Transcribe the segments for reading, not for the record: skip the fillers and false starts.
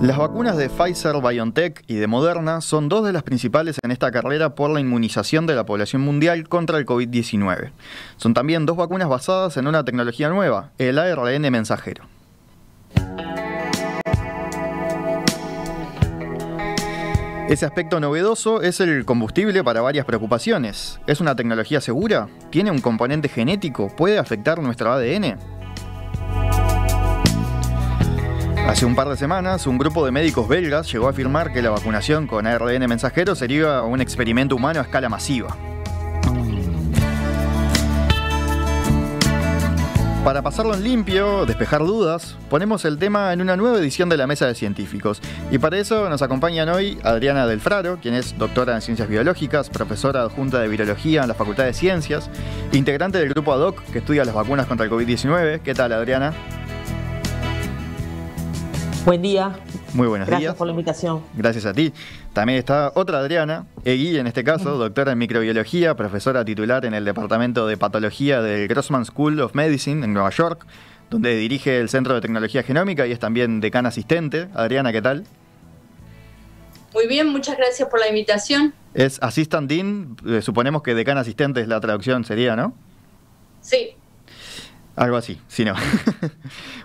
Las vacunas de Pfizer-BioNTech y de Moderna son dos de las principales en esta carrera por la inmunización de la población mundial contra el COVID-19. Son también dos vacunas basadas en una tecnología nueva, el ARN mensajero. Ese aspecto novedoso es el combustible para varias preocupaciones. ¿Es una tecnología segura? ¿Tiene un componente genético? ¿Puede afectar nuestro ADN? Hace un par de semanas, un grupo de médicos belgas llegó a afirmar que la vacunación con ARN mensajero sería un experimento humano a escala masiva. Para pasarlo en limpio, despejar dudas, ponemos el tema en una nueva edición de la Mesa de Científicos. Y para eso nos acompañan hoy Adriana Del Fraro, quien es doctora en Ciencias Biológicas, profesora adjunta de Virología en la Facultad de Ciencias, integrante del grupo ADOC que estudia las vacunas contra el COVID-19. ¿Qué tal, Adriana? Buen día. Muy buenos días. Gracias por la invitación. Gracias a ti. También está otra Adriana, Egui en este caso, doctora en microbiología, profesora titular en el Departamento de Patología del Grossman School of Medicine en Nueva York, donde dirige el Centro de Tecnología Genómica y es también decana asistente. Adriana, ¿qué tal? Muy bien, muchas gracias por la invitación. Es Assistant Dean, suponemos que decana asistente es la traducción, sería, ¿no? Sí. Algo así, si no.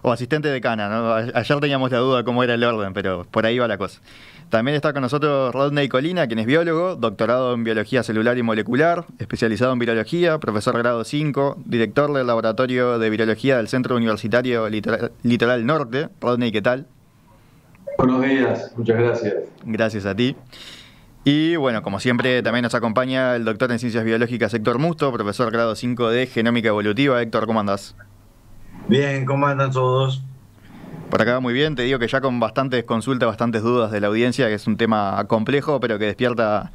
O asistente decana, ¿no? Ayer teníamos la duda de cómo era el orden, pero por ahí va la cosa. También está con nosotros Rodney Colina, quien es biólogo, doctorado en biología celular y molecular, especializado en virología, profesor grado 5, director del laboratorio de virología del Centro Universitario Litoral Norte. Rodney, ¿qué tal? Buenos días, muchas gracias. Gracias a ti. Y bueno, como siempre, también nos acompaña el doctor en Ciencias Biológicas Héctor Musto, profesor grado 5 de Genómica Evolutiva. Héctor, ¿cómo andás? Bien, ¿cómo andan todos? Por acá muy bien, te digo que ya con bastantes consultas, bastantes dudas de la audiencia, que es un tema complejo, pero que despierta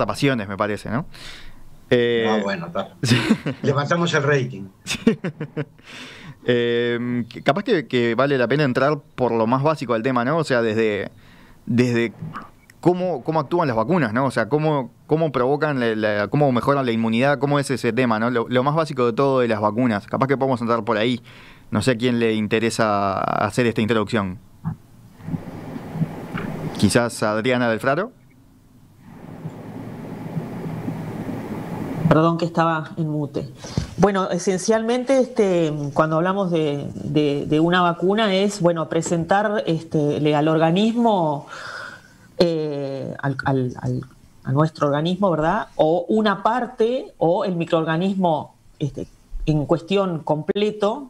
pasiones, me parece, ¿no? Bueno, está. Sí. Levantamos el rating. Sí. Capaz que vale la pena entrar por lo más básico del tema, ¿no? O sea, desde cómo actúan las vacunas, ¿no? O sea, cómo provocan, cómo mejoran la inmunidad, cómo es ese tema, ¿no? Lo más básico de todo de las vacunas. Capaz que podemos entrar por ahí. No sé a quién le interesa hacer esta introducción. Quizás Adriana Del Fraro. Perdón que estaba en mute. Bueno, esencialmente cuando hablamos de una vacuna es, bueno, presentar al organismo, a nuestro organismo, ¿verdad? O una parte o el microorganismo en cuestión completo,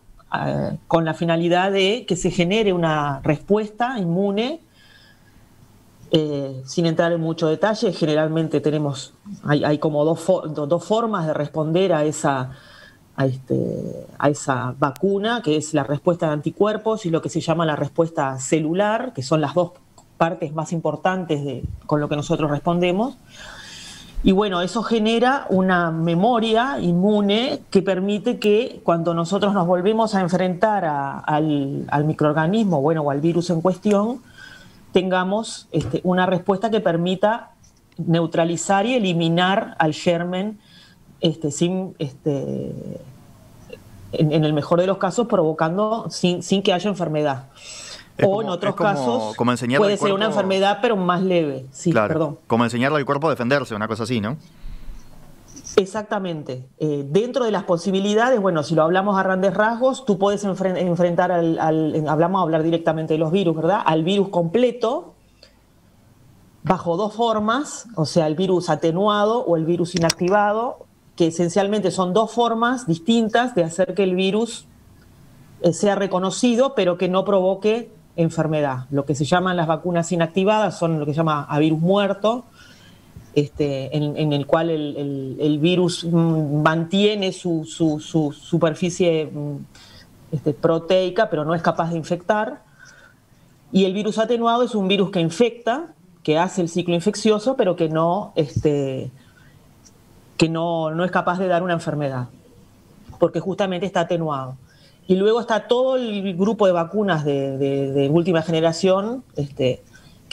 con la finalidad de que se genere una respuesta inmune. Sin entrar en mucho detalle, generalmente hay como dos formas de responder a esa vacuna, que es la respuesta de anticuerpos y lo que se llama la respuesta celular, que son las dos partes más importantes con lo que nosotros respondemos. Y bueno, eso genera una memoria inmune que permite que cuando nosotros nos volvemos a enfrentar al microorganismo, bueno, o al virus en cuestión, tengamos una respuesta que permita neutralizar y eliminar al germen en el mejor de los casos provocando sin que haya enfermedad. O en otros casos puede ser una enfermedad pero más leve. Sí, claro, perdón. Como enseñarle al cuerpo a defenderse, una cosa así, ¿no? Exactamente. Dentro de las posibilidades, bueno, si lo hablamos a grandes rasgos, tú puedes enfrentar vamos a hablar directamente de los virus, ¿verdad? Al virus completo, bajo dos formas, o sea, el virus atenuado o el virus inactivado, que esencialmente son dos formas distintas de hacer que el virus sea reconocido, pero que no provoque enfermedad. Lo que se llaman las vacunas inactivadas son lo que se llama a virus muerto, en el cual el virus mantiene su superficie proteica, pero no es capaz de infectar. Y el virus atenuado es un virus que infecta, que hace el ciclo infeccioso, pero que no es capaz de dar una enfermedad, porque justamente está atenuado. Y luego está todo el grupo de vacunas de última generación, que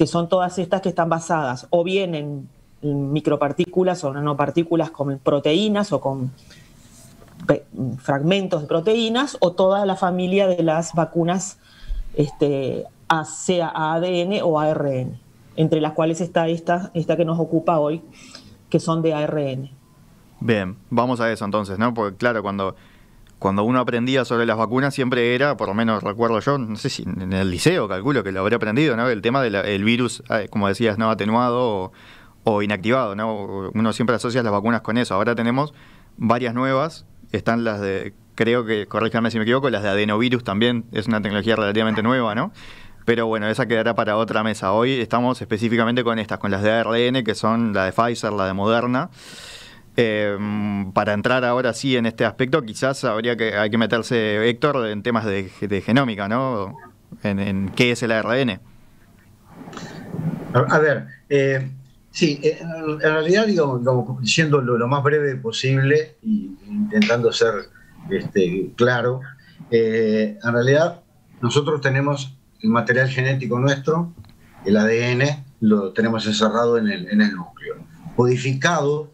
son todas estas que están basadas o bien en micropartículas o nanopartículas con proteínas o con fragmentos de proteínas, o toda la familia de las vacunas sea a ADN o ARN, entre las cuales está esta que nos ocupa hoy, que son de ARN. Bien, vamos a eso entonces, ¿no? Porque claro, cuando uno aprendía sobre las vacunas siempre era, por lo menos recuerdo yo, no sé si en el liceo calculo que lo habría aprendido, ¿no? El tema del virus, como decías, no atenuado o inactivado, ¿no? Uno siempre asocia las vacunas con eso. Ahora tenemos varias nuevas, están las de, creo que, corríjame si me equivoco, las de adenovirus también, es una tecnología relativamente nueva, ¿no? Pero bueno, esa quedará para otra mesa. Hoy estamos específicamente con estas, con las de ARN, que son la de Pfizer, la de Moderna. Para entrar ahora sí en este aspecto, quizás hay que meterse, Héctor, en temas de genómica, ¿no? En qué es el ARN. A ver, sí, en realidad, digamos, siendo lo más breve posible y intentando ser claro, en realidad nosotros tenemos el material genético nuestro, el ADN, lo tenemos encerrado en el núcleo. Codificado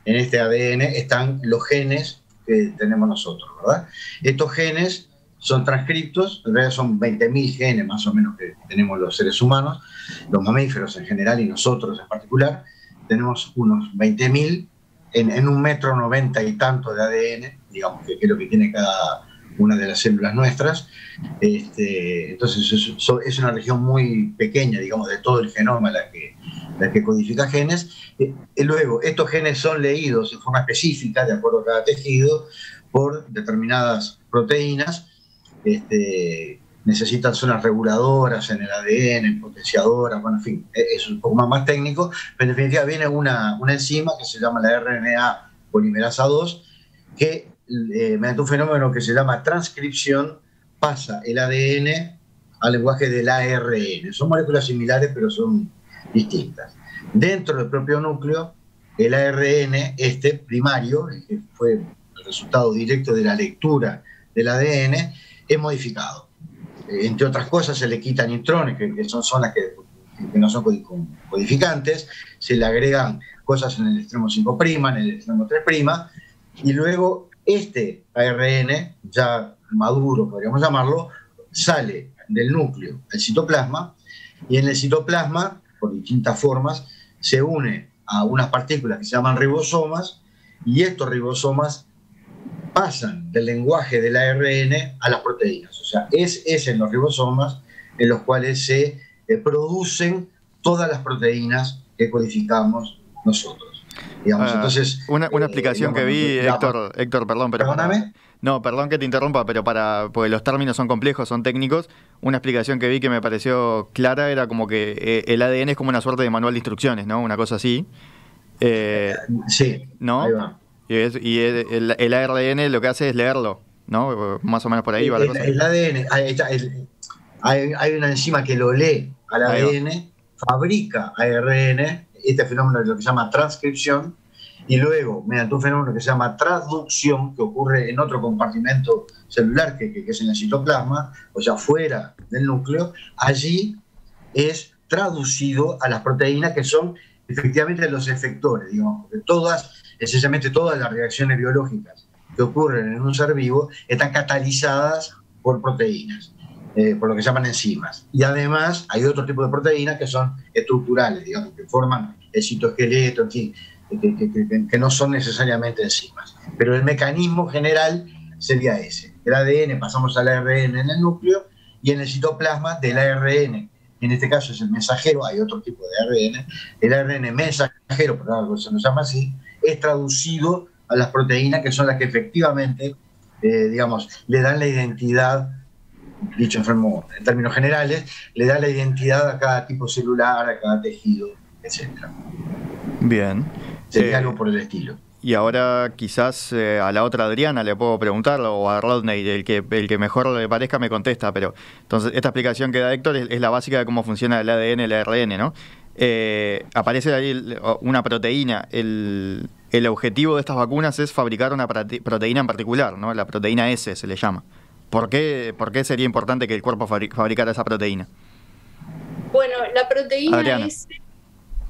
en este ADN están los genes que tenemos nosotros, ¿verdad? Estos genes son transcriptos, en realidad son 20.000 genes más o menos que tenemos los seres humanos, los mamíferos en general y nosotros en particular, tenemos unos 20.000 en 1,90 m y tanto de ADN, digamos que es lo que tiene cada una de las células nuestras. Entonces es una región muy pequeña, digamos, de todo el genoma la que codifica genes. Luego, estos genes son leídos en forma específica, de acuerdo a cada tejido, por determinadas proteínas. Necesitan zonas reguladoras en el ADN, potenciadoras, bueno, en fin, es un poco más técnico, pero en definitiva viene una enzima que se llama la RNA polimerasa 2, que mediante un fenómeno que se llama transcripción pasa el ADN al lenguaje del ARN. Son moléculas similares, pero son distintas. Dentro del propio núcleo, el ARN, primario, que fue el resultado directo de la lectura del ADN, es modificado. Entre otras cosas, se le quitan intrones, que son zonas que no son codificantes, se le agregan cosas en el extremo 5', en el extremo 3', y luego este ARN, ya maduro podríamos llamarlo, sale del núcleo al citoplasma, y en el citoplasma, por distintas formas, se une a unas partículas que se llaman ribosomas, y estos ribosomas pasan del lenguaje del ARN a las proteínas. O sea, es en los ribosomas en los cuales se producen todas las proteínas que codificamos nosotros. Digamos, entonces, una explicación que vi, Héctor, perdón, pero ¿perdóname? No, perdón que te interrumpa, pero porque los términos son complejos, son técnicos, una explicación que vi que me pareció clara era como que el ADN es como una suerte de manual de instrucciones, ¿no? Una cosa así. Sí, ¿no? ahí va. Y el ARN lo que hace es leerlo, ¿no? Más o menos por ahí va la cosa. El ADN, hay una enzima que lo lee al ADN, fabrica ARN, este fenómeno es lo que se llama transcripción, y luego, mediante un fenómeno que se llama transducción, que ocurre en otro compartimento celular, que es en el citoplasma, o sea, fuera del núcleo, allí es traducido a las proteínas que son efectivamente los efectores, digamos, porque esencialmente todas las reacciones biológicas que ocurren en un ser vivo están catalizadas por proteínas, por lo que se llaman enzimas. Y además hay otro tipo de proteínas que son estructurales, digamos, que forman el citoesqueleto, en fin, que no son necesariamente enzimas. Pero el mecanismo general sería ese. El ADN pasamos al ARN en el núcleo, y en el citoplasma del ARN, en este caso es el mensajero, hay otro tipo de ARN, el ARN mensajero, por algo se nos llama así, es traducido a las proteínas que son las que efectivamente, digamos, le dan la identidad, dicho en términos generales, le da la identidad a cada tipo celular, a cada tejido, etc. Bien. Sería algo por el estilo. Y ahora quizás a la otra Adriana le puedo preguntar, o a Rodney, el que mejor le parezca me contesta, pero entonces esta explicación que da Héctor es la básica de cómo funciona el ADN y el ARN, ¿no? Aparece ahí una proteína. El objetivo de estas vacunas es fabricar una proteína en particular, ¿no? La proteína S se le llama. ¿Por qué sería importante que el cuerpo fabricara esa proteína? Bueno, la proteína Adriana. S...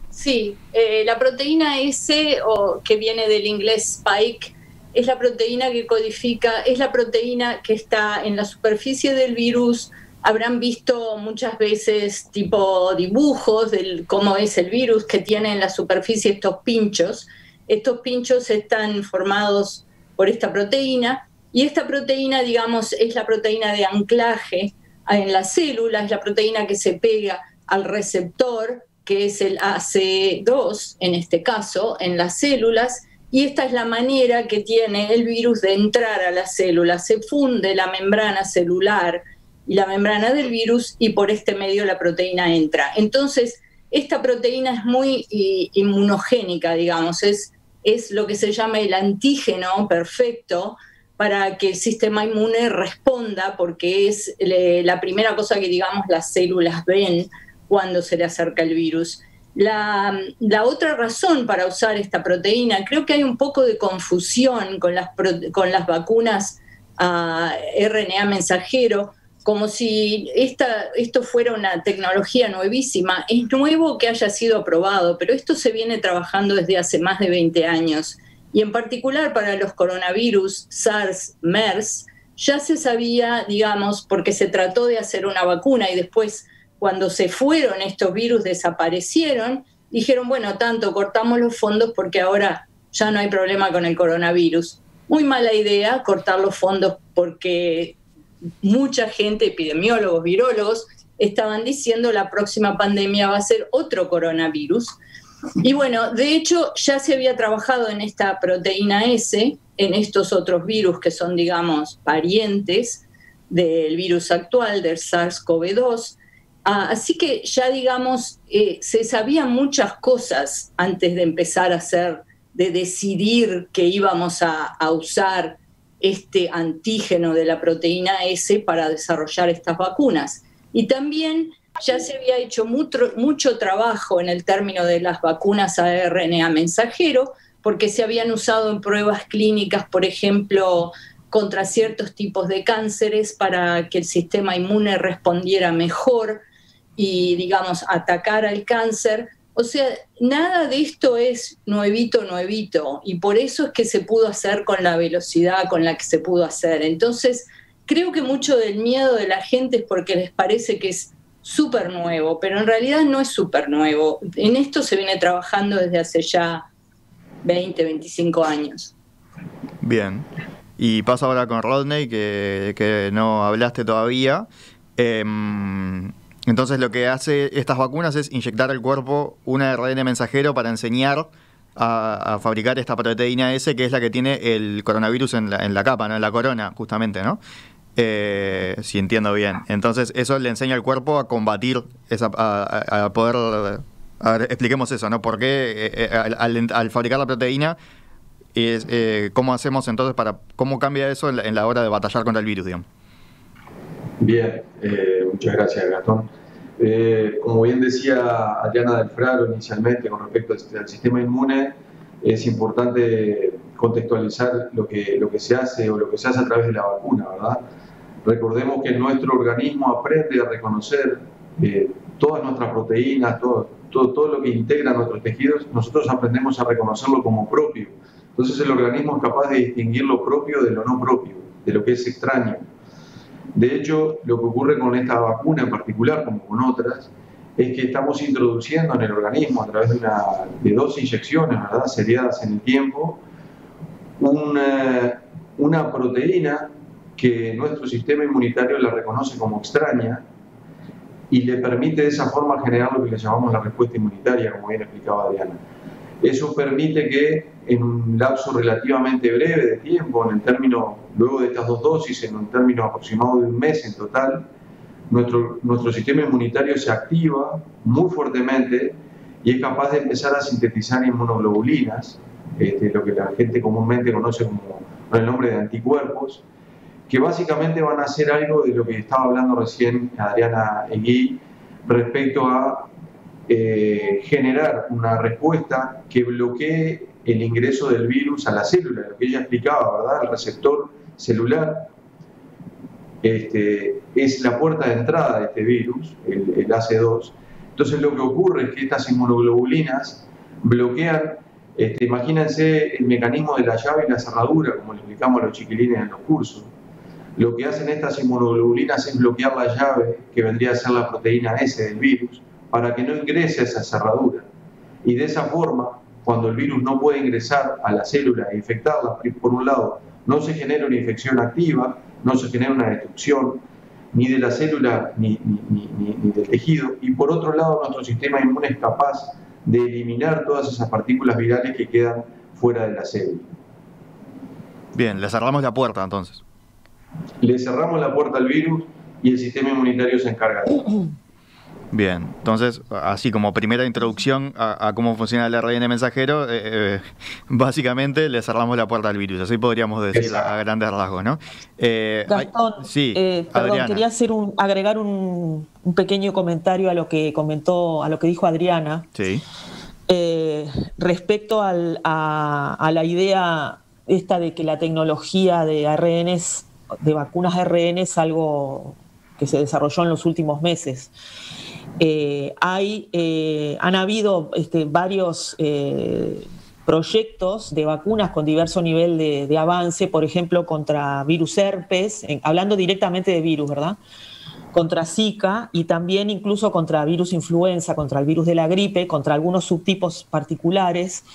Sí, la proteína S, o que viene del inglés spike, es la proteína que codifica, es la proteína que está en la superficie del virus habrán visto muchas veces tipo dibujos de cómo es el virus, que tiene en la superficie estos pinchos. Estos pinchos están formados por esta proteína, y esta proteína, digamos, es la proteína de anclaje en la célula, es la proteína que se pega al receptor, que es el ACE2 en este caso, en las células, y esta es la manera que tiene el virus de entrar a las células. Se funde la membrana celular y la membrana del virus, y por este medio la proteína entra. Entonces, esta proteína es muy inmunogénica, digamos, es lo que se llama el antígeno perfecto para que el sistema inmune responda, porque es la primera cosa que, digamos, las células ven cuando se le acerca el virus. La otra razón para usar esta proteína, creo que hay un poco de confusión con las vacunas a RNA mensajero, como si esto fuera una tecnología nuevísima. Es nuevo que haya sido aprobado, pero esto se viene trabajando desde hace más de 20 años. Y en particular para los coronavirus SARS, MERS, ya se sabía, digamos, porque se trató de hacer una vacuna y después, cuando se fueron estos virus, desaparecieron, dijeron, bueno, tanto cortamos los fondos porque ahora ya no hay problema con el coronavirus. Muy mala idea cortar los fondos, porque mucha gente, epidemiólogos, virólogos, estaban diciendo la próxima pandemia va a ser otro coronavirus. Y bueno, de hecho ya se había trabajado en esta proteína S, en estos otros virus que son, digamos, parientes del virus actual, del SARS-CoV-2. Así que ya, digamos, se sabían muchas cosas antes de empezar a hacer, de decidir que íbamos a usar este antígeno de la proteína S para desarrollar estas vacunas. Y también ya se había hecho mucho trabajo en el término de las vacunas a RNA mensajero, porque se habían usado en pruebas clínicas, por ejemplo, contra ciertos tipos de cánceres para que el sistema inmune respondiera mejor y, digamos, atacara el cáncer. O sea, nada de esto es nuevito, y por eso es que se pudo hacer con la velocidad con la que se pudo hacer. Entonces, creo que mucho del miedo de la gente es porque les parece que es súper nuevo, pero en realidad no es súper nuevo. En esto se viene trabajando desde hace ya 20, 25 años. Bien. Y paso ahora con Rodney, que no hablaste todavía. Entonces lo que hace estas vacunas es inyectar al cuerpo un ARN mensajero para enseñar a fabricar esta proteína S, que es la que tiene el coronavirus en la capa, ¿no? En la corona, justamente, ¿no? Si entiendo bien. Entonces eso le enseña al cuerpo a combatir, a poder... A ver, expliquemos eso, ¿no? ¿Por qué al fabricar la proteína, cómo hacemos entonces cómo cambia eso en la hora de batallar contra el virus, digamos? Bien, muchas gracias, Gastón. Como bien decía Adriana del Fraro inicialmente con respecto al sistema inmune, es importante contextualizar lo que se hace o lo que se hace a través de la vacuna, ¿verdad? Recordemos que nuestro organismo aprende a reconocer todas nuestras proteínas, todo lo que integra nuestros tejidos, nosotros aprendemos a reconocerlo como propio. Entonces el organismo es capaz de distinguir lo propio de lo no propio, de lo que es extraño. De hecho, lo que ocurre con esta vacuna en particular, como con otras, es que estamos introduciendo en el organismo a través de 2 inyecciones, ¿verdad?, seriadas en el tiempo, una proteína que nuestro sistema inmunitario la reconoce como extraña y le permite de esa forma generar lo que le llamamos la respuesta inmunitaria, como bien explicaba Adriana. Eso permite que en un lapso relativamente breve de tiempo, luego de estas 2 dosis, en un término aproximado de 1 mes en total, nuestro sistema inmunitario se activa muy fuertemente y es capaz de empezar a sintetizar inmunoglobulinas, lo que la gente comúnmente conoce con el nombre de anticuerpos, que básicamente van a hacer algo de lo que estaba hablando recién Adriana Egui respecto a generar una respuesta que bloquee el ingreso del virus a la célula, lo que ella explicaba, ¿verdad? El receptor celular es la puerta de entrada de este virus, el AC2. Entonces lo que ocurre es que estas inmunoglobulinas bloquean, imagínense el mecanismo de la llave y la cerradura, como le explicamos a los chiquilines en los cursos. Lo que hacen estas inmunoglobulinas es bloquear la llave, que vendría a ser la proteína S del virus, para que no ingrese a esa cerradura. Y de esa forma, cuando el virus no puede ingresar a la célula e infectarla, por un lado, no se genera una infección activa, no se genera una destrucción ni de la célula ni del tejido, y por otro lado, nuestro sistema inmune es capaz de eliminar todas esas partículas virales que quedan fuera de la célula. Bien, le cerramos la puerta entonces. Le cerramos la puerta al virus y el sistema inmunitario se encarga de eso. Bien, entonces, así como primera introducción a cómo funciona el ARN mensajero, básicamente le cerramos la puerta al virus, así podríamos decir a grandes rasgos, ¿no? Gastón, sí, perdón, quería agregar un pequeño comentario a lo que comentó, a lo que dijo Adriana. Sí. Respecto a la idea esta de que la tecnología de ARNs, de vacunas ARN, es algo que se desarrolló en los últimos meses. Han habido varios proyectos de vacunas con diverso nivel de avance, por ejemplo, contra virus herpes, hablando directamente de virus, ¿verdad? Contra Zika y también incluso contra virus influenza, contra el virus de la gripe, contra algunos subtipos particulares,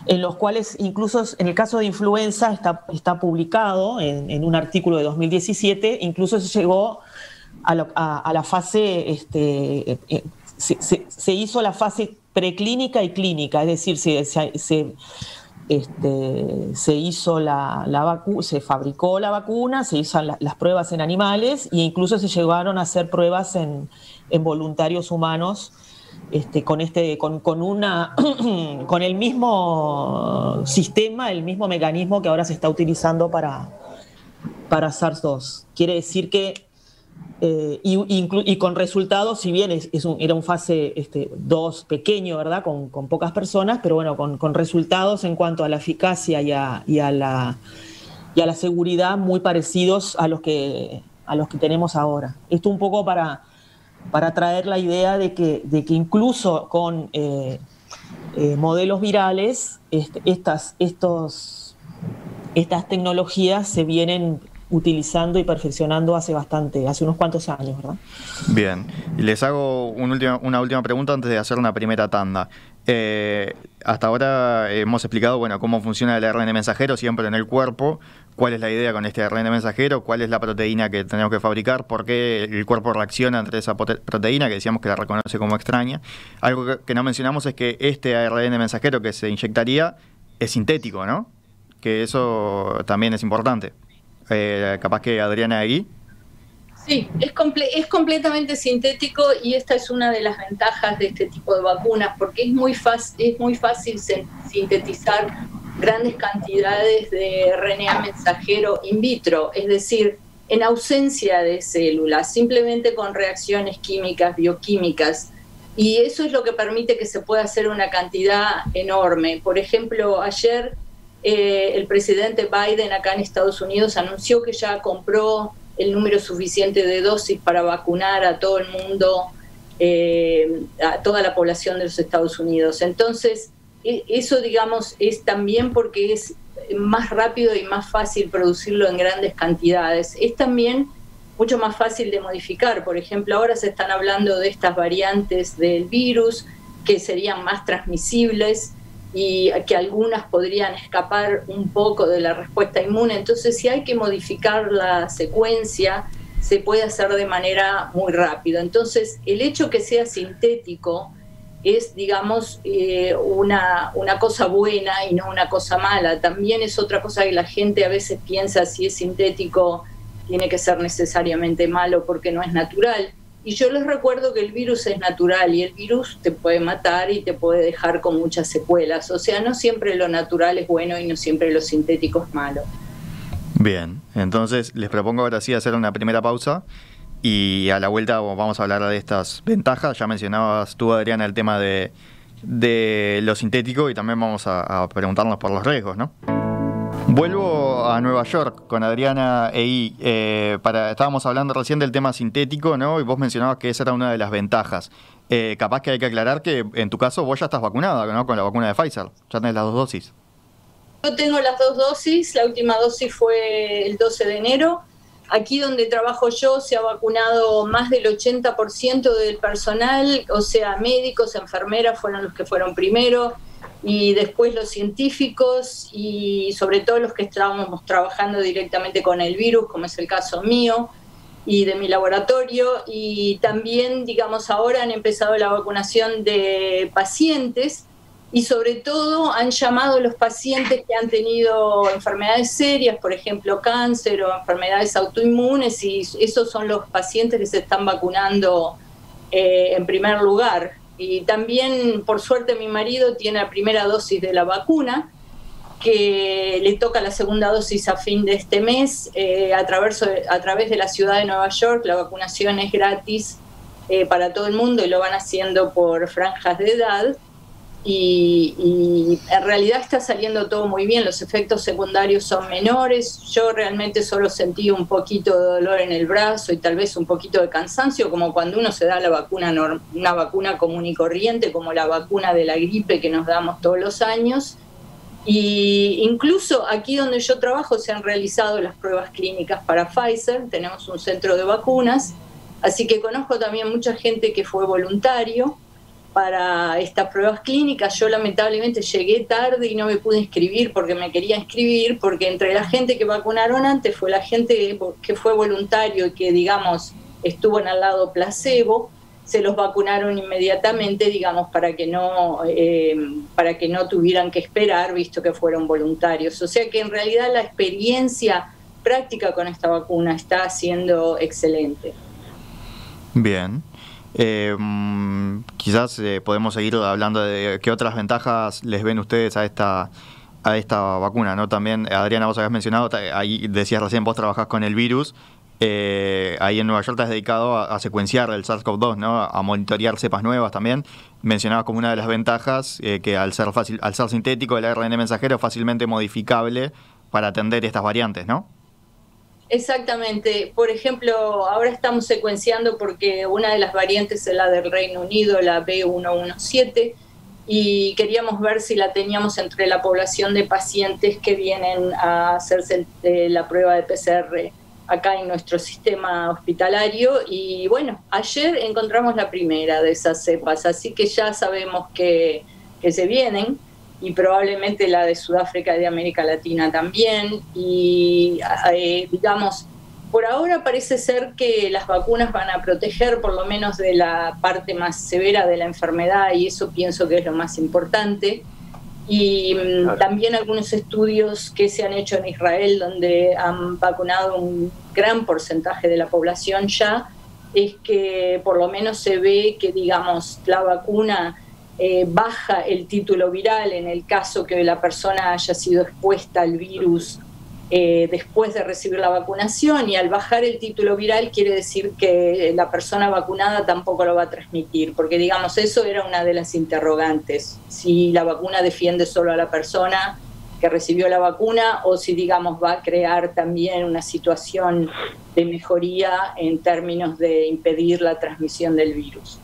en los cuales incluso en el caso de influenza está publicado en un artículo de 2017, incluso se llegó a la fase, se hizo la fase preclínica y clínica, es decir, se hizo se fabricó la vacuna, se hizo las pruebas en animales e incluso se llegaron a hacer pruebas en voluntarios humanos con el mismo sistema, el mismo mecanismo que ahora se está utilizando para SARS-2. Quiere decir que y con resultados, si bien era un fase 2 pequeño, ¿verdad? Con pocas personas, pero bueno, con resultados en cuanto a la eficacia y a la seguridad muy parecidos a los que tenemos ahora. Esto un poco para traer la idea de que incluso con modelos virales, estas tecnologías se vienen utilizando y perfeccionando hace unos cuantos años, ¿verdad? Bien, y les hago una última pregunta antes de hacer una primera tanda. Hasta ahora hemos explicado, bueno, cómo funciona el ARN mensajero siempre en el cuerpo, cuál es la idea con este ARN mensajero, cuál es la proteína que tenemos que fabricar, por qué el cuerpo reacciona ante esa proteína, que decíamos que la reconoce como extraña. Algo que no mencionamos es que este ARN mensajero que se inyectaría es sintético, ¿no? Que eso también es importante. Capaz que Adriana ahí. Sí, es completamente sintético y esta es una de las ventajas de este tipo de vacunas porque es muy fácil sintetizar grandes cantidades de RNA mensajero in vitro, es decir, en ausencia de células, simplemente con reacciones químicas, bioquímicas, y eso es lo que permite que se pueda hacer una cantidad enorme. Por ejemplo, ayer el presidente Biden acá en Estados Unidos anunció que ya compró el número suficiente de dosis para vacunar a todo el mundo, a toda la población de los Estados Unidos. Entonces, eso, digamos, es también porque es más rápido y más fácil producirlo en grandes cantidades. Es también mucho más fácil de modificar. Por ejemplo, ahora se están hablando de estas variantes del virus que serían más transmisibles y que algunas podrían escapar un poco de la respuesta inmune. Entonces, si hay que modificar la secuencia, se puede hacer de manera muy rápida. Entonces, el hecho que sea sintético es, digamos, una cosa buena y no una cosa mala. También es otra cosa que la gente a veces piensa, si es sintético, tiene que ser necesariamente malo porque no es natural. Y yo les recuerdo que el virus es natural y el virus te puede matar y te puede dejar con muchas secuelas. O sea, no siempre lo natural es bueno y no siempre lo sintético es malo. Bien, entonces les propongo ahora sí hacer una primera pausa y a la vuelta vamos a hablar de estas ventajas. Ya mencionabas tú, Adriana, el tema de lo sintético y también vamos a preguntarnos por los riesgos, ¿no? Vuelvo a Nueva York con Adriana Eí. Estábamos hablando recién del tema sintético, ¿no? Y vos mencionabas que esa era una de las ventajas. Capaz que hay que aclarar que en tu caso vos ya estás vacunada, ¿no? Con la vacuna de Pfizer. Ya tenés las 2 dosis. Yo tengo las 2 dosis. La última dosis fue el 12 de enero. aquí donde trabajo yo se ha vacunado más del 80% del personal, o sea, médicos, enfermeras fueron los que fueron primero, y después los científicos y sobre todo los que estábamos trabajando directamente con el virus, como es el caso mío y de mi laboratorio, y también, digamos, ahora han empezado la vacunación de pacientes y sobre todo han llamado a los pacientes que han tenido enfermedades serias, por ejemplo cáncer o enfermedades autoinmunes, y esos son los pacientes que se están vacunando en primer lugar. Y también, por suerte, mi marido tiene la primera dosis de la vacuna, que le toca la segunda dosis a fin de este mes. A través de la ciudad de Nueva York, la vacunación es gratis para todo el mundo y lo van haciendo por franjas de edad. Y en realidad está saliendo todo muy bien, los efectos secundarios son menores. Yo realmente solo sentí un poquito de dolor en el brazo y tal vez un poquito de cansancio, como cuando uno se da la vacuna, una vacuna común y corriente, como la vacuna de la gripe que nos damos todos los años. Y incluso aquí donde yo trabajo se han realizado las pruebas clínicas para Pfizer, tenemos un centro de vacunas, así que conozco también mucha gente que fue voluntario para estas pruebas clínicas. Yo lamentablemente llegué tarde y no me pude inscribir porque me quería inscribir, porque entre la gente que vacunaron antes fue la gente que fue voluntario y que, digamos, estuvo en el lado placebo, se los vacunaron inmediatamente, digamos, para que no tuvieran que esperar, visto que fueron voluntarios. O sea que en realidad la experiencia práctica con esta vacuna está siendo excelente. Bien. Quizás podemos seguir hablando de qué otras ventajas les ven ustedes a esta vacuna, ¿no? También, Adriana, vos habías mencionado, ahí decías recién, vos trabajás con el virus, ahí en Nueva York te has dedicado a secuenciar el SARS-CoV-2, ¿no? A monitorear cepas nuevas también. Mencionabas como una de las ventajas que al ser sintético, el ARN mensajero es fácilmente modificable para atender estas variantes, ¿no? Exactamente. Por ejemplo, ahora estamos secuenciando porque una de las variantes es la del Reino Unido, la B117, y queríamos ver si la teníamos entre la población de pacientes que vienen a hacerse la prueba de PCR acá en nuestro sistema hospitalario. Y bueno, ayer encontramos la primera de esas cepas, así que ya sabemos que se vienen, y probablemente la de Sudáfrica y de América Latina también. Y digamos, por ahora parece ser que las vacunas van a proteger por lo menos de la parte más severa de la enfermedad, y eso pienso que es lo más importante. Y también algunos estudios que se han hecho en Israel, donde han vacunado un gran porcentaje de la población ya, es que por lo menos se ve que, digamos, la vacuna baja el título viral en el caso que la persona haya sido expuesta al virus después de recibir la vacunación, y al bajar el título viral quiere decir que la persona vacunada tampoco lo va a transmitir, porque, digamos, eso era una de las interrogantes, si la vacuna defiende solo a la persona que recibió la vacuna o si, digamos, va a crear también una situación de mejoría en términos de impedir la transmisión del virus.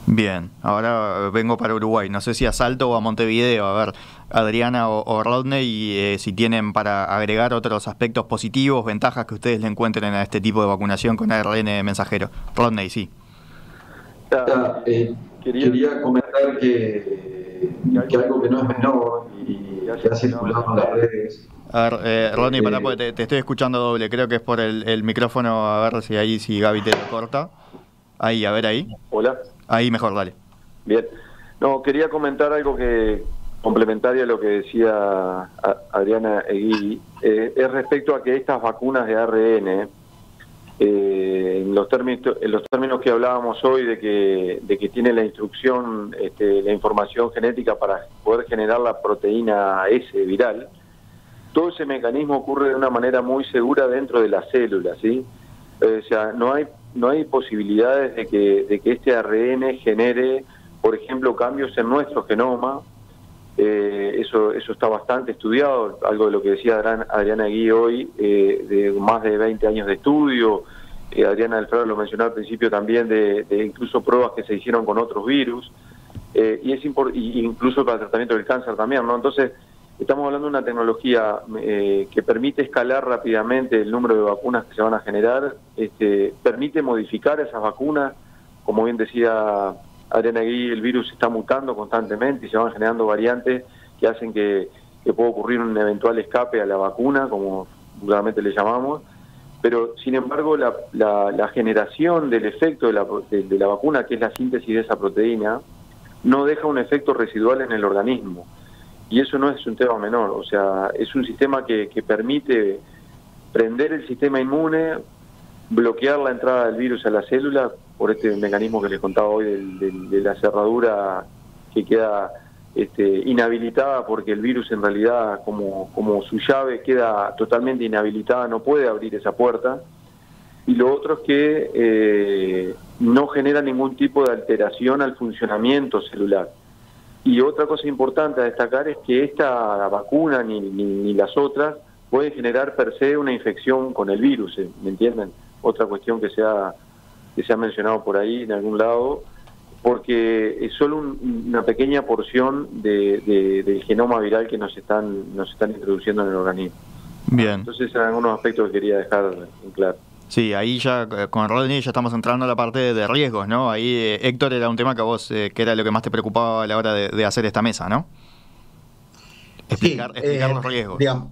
Bien, ahora vengo para Uruguay, no sé si a Salto o a Montevideo, a ver, Adriana o Rodney, y si tienen para agregar otros aspectos positivos, ventajas que ustedes le encuentren a este tipo de vacunación con ARN mensajero. Rodney, sí. Quería comentar que algo que no es menor y que ha circulado en las redes. A ver, Rodney, pará, porque te estoy escuchando doble, creo que es por el micrófono, a ver si Gaby te lo corta. Ahí, a ver ahí. Hola. Ahí mejor, dale. Bien. No, quería comentar algo que complementario a lo que decía Adriana Egui, es respecto a que estas vacunas de ARN, en los términos que hablábamos hoy de que tiene la instrucción, la información genética para poder generar la proteína S viral, todo ese mecanismo ocurre de una manera muy segura dentro de las células, ¿sí? O sea, no hay posibilidades de que este ARN genere, por ejemplo, cambios en nuestro genoma. Eso está bastante estudiado, algo de lo que decía Adriana Egui hoy, de más de 20 años de estudio. Adriana Alfredo lo mencionó al principio también, de incluso pruebas que se hicieron con otros virus, y incluso para el tratamiento del cáncer también, ¿no? Entonces, estamos hablando de una tecnología que permite escalar rápidamente el número de vacunas que se van a generar, permite modificar esas vacunas. Como bien decía Adriana Egui, el virus está mutando constantemente y se van generando variantes que hacen que pueda ocurrir un eventual escape a la vacuna, como vulgarmente le llamamos, pero sin embargo la generación del efecto de la vacuna, que es la síntesis de esa proteína, no deja un efecto residual en el organismo. Y eso no es un tema menor, o sea, es un sistema que permite prender el sistema inmune, bloquear la entrada del virus a la célula por este mecanismo que les contaba hoy de la cerradura que queda inhabilitada, porque el virus en realidad, como su llave queda totalmente inhabilitada, no puede abrir esa puerta. Y lo otro es que no genera ningún tipo de alteración al funcionamiento celular. Y otra cosa importante a destacar es que esta vacuna ni las otras pueden generar per se una infección con el virus, ¿me entienden? Otra cuestión que se ha mencionado por ahí en algún lado, porque es solo una pequeña porción del genoma viral que nos están introduciendo en el organismo. Bien. Entonces, eran algunos aspectos que quería dejar en claro. Sí, ahí ya con Rodney ya estamos entrando a la parte de riesgos, ¿no? Ahí, Héctor, era un tema que a vos, que era lo que más te preocupaba a la hora de hacer esta mesa, ¿no? Explicar los riesgos. Digamos,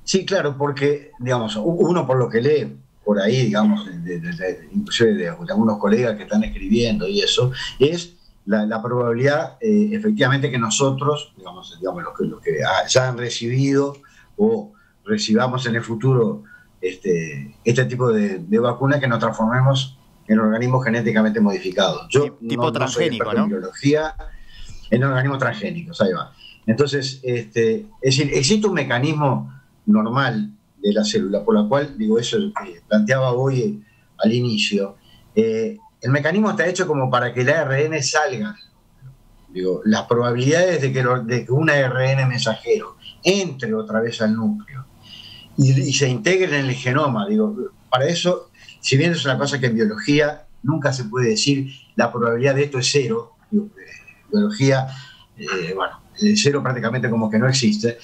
sí, claro, porque, digamos, uno por lo que lee por ahí, digamos, inclusive de algunos colegas que están escribiendo y eso, es la probabilidad, efectivamente, que nosotros, digamos los que ya han recibido o recibamos en el futuro este tipo de vacunas, que nos transformemos en organismos genéticamente modificados. Yo tipo transgénico, ¿no? En biología, en organismos transgénicos, ahí va. Entonces, es decir, existe un mecanismo normal de la célula, por la cual, digo, eso que planteaba hoy al inicio, el mecanismo está hecho como para que el ARN salga. Digo, las probabilidades de que un ARN mensajero entre otra vez al núcleo y se integre en el genoma, digo, para eso, si bien es una cosa que en biología nunca se puede decir la probabilidad de esto es cero, digo, biología, bueno, el cero prácticamente como que no existe,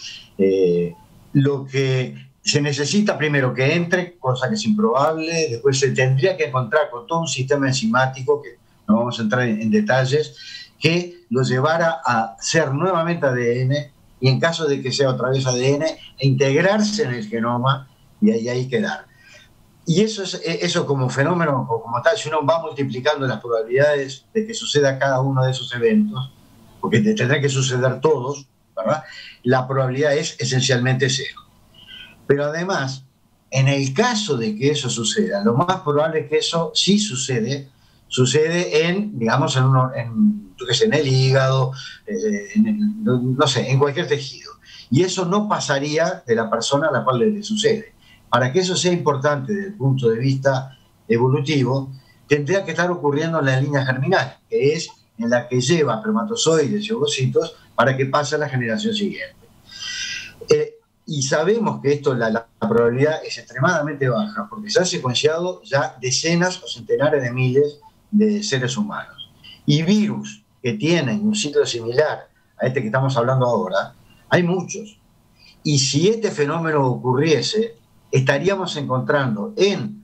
lo que se necesita primero que entre, cosa que es improbable, después se tendría que encontrar con todo un sistema enzimático, que no vamos a entrar en detalles, que lo llevara a ser nuevamente ADN, y en caso de que sea otra vez ADN, a integrarse en el genoma y ahí quedar. Y eso como fenómeno, como tal, si uno va multiplicando las probabilidades de que suceda cada uno de esos eventos, porque tendrá que suceder todos, ¿verdad? La probabilidad es esencialmente cero. Pero además, en el caso de que eso suceda, lo más probable es que eso sí sucede en, digamos, en el hígado, no sé, en cualquier tejido. Y eso no pasaría de la persona a la cual le sucede. Para que eso sea importante desde el punto de vista evolutivo, tendría que estar ocurriendo en la línea germinal, que es en la que lleva espermatozoides y ovocitos para que pase a la generación siguiente. Y sabemos que la probabilidad es extremadamente baja, porque se han secuenciado ya decenas o centenares de miles de seres humanos. Y virus que tienen un ciclo similar a este que estamos hablando ahora, hay muchos. Y si este fenómeno ocurriese, estaríamos encontrando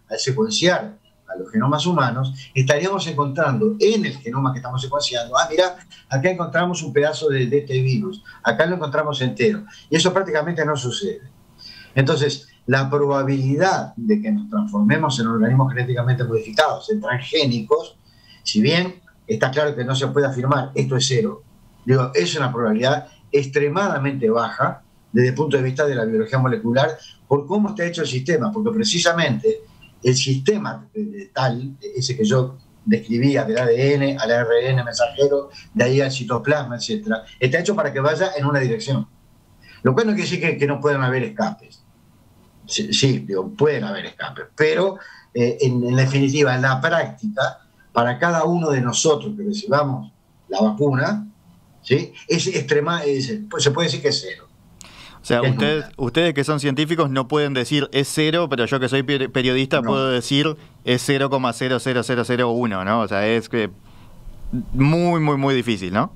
al secuenciar a los genomas humanos, estaríamos encontrando en el genoma que estamos secuenciando, mira, acá encontramos un pedazo de este virus, acá lo encontramos entero, y eso prácticamente no sucede. Entonces, la probabilidad de que nos transformemos en organismos genéticamente modificados, en transgénicos, si bien está claro que no se puede afirmar esto es cero, digo, es una probabilidad extremadamente baja desde el punto de vista de la biología molecular, por cómo está hecho el sistema, porque precisamente el sistema tal, ese que yo describía, del ADN al ARN mensajero, de ahí al citoplasma, etc., está hecho para que vaya en una dirección. Lo cual no quiere decir que no puedan haber escapes. Sí, digo, pueden haber escapes, pero en definitiva, en la práctica, para cada uno de nosotros que recibamos la vacuna, ¿sí? Pues se puede decir que es cero. O sea, ustedes que son científicos no pueden decir es cero, pero yo que soy periodista puedo decir es 0,00001, ¿no? O sea, es que muy, muy, muy difícil, ¿no?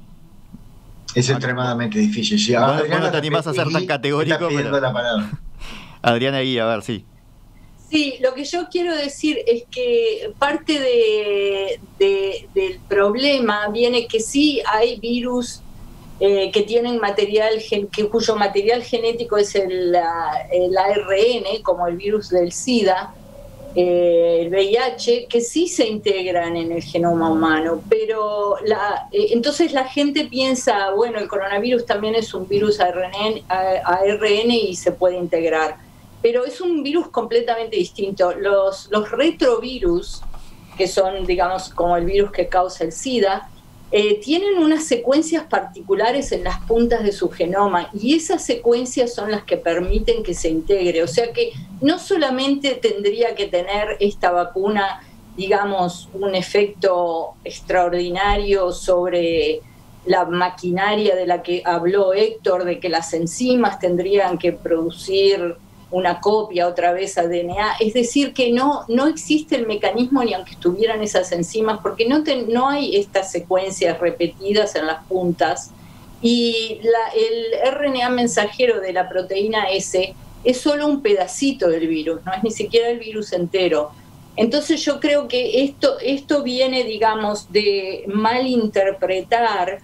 Es extremadamente difícil. Sí, Vos no te animás a ser tan categórico, está pidiendo pero... la palabra. Adriana Egui, a ver, sí. Sí, lo que yo quiero decir es que parte del problema viene que sí hay virus que tienen cuyo material genético es el ARN, como el virus del SIDA, el VIH, que sí se integran en el genoma humano, pero entonces la gente piensa, bueno, el coronavirus también es un virus ARN y se puede integrar, pero es un virus completamente distinto. Los retrovirus, que son, digamos, como el virus que causa el SIDA, tienen unas secuencias particulares en las puntas de su genoma y esas secuencias son las que permiten que se integre. O sea que no solamente tendría que tener esta vacuna, digamos, un efecto extraordinario sobre la maquinaria de la que habló Héctor, de que las enzimas tendrían que producir una copia otra vez a DNA, es decir, que no existe el mecanismo ni aunque estuvieran esas enzimas, porque no hay estas secuencias repetidas en las puntas, y el RNA mensajero de la proteína S es solo un pedacito del virus, no es ni siquiera el virus entero. Entonces yo creo que esto viene, digamos, de malinterpretar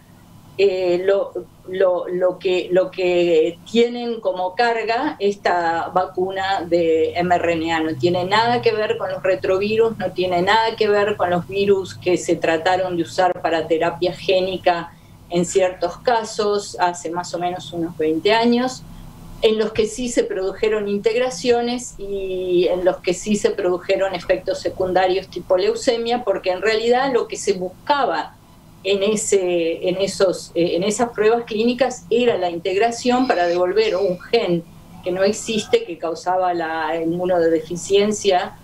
lo que tienen como carga esta vacuna de mRNA. No tiene nada que ver con los retrovirus, no tiene nada que ver con los virus que se trataron de usar para terapia génica en ciertos casos hace más o menos unos 20 años, en los que sí se produjeron integraciones y en los que sí se produjeron efectos secundarios tipo leucemia, porque en realidad lo que se buscaba en esas pruebas clínicas era la integración para devolver un gen que no existe, que causaba la inmunodeficiencia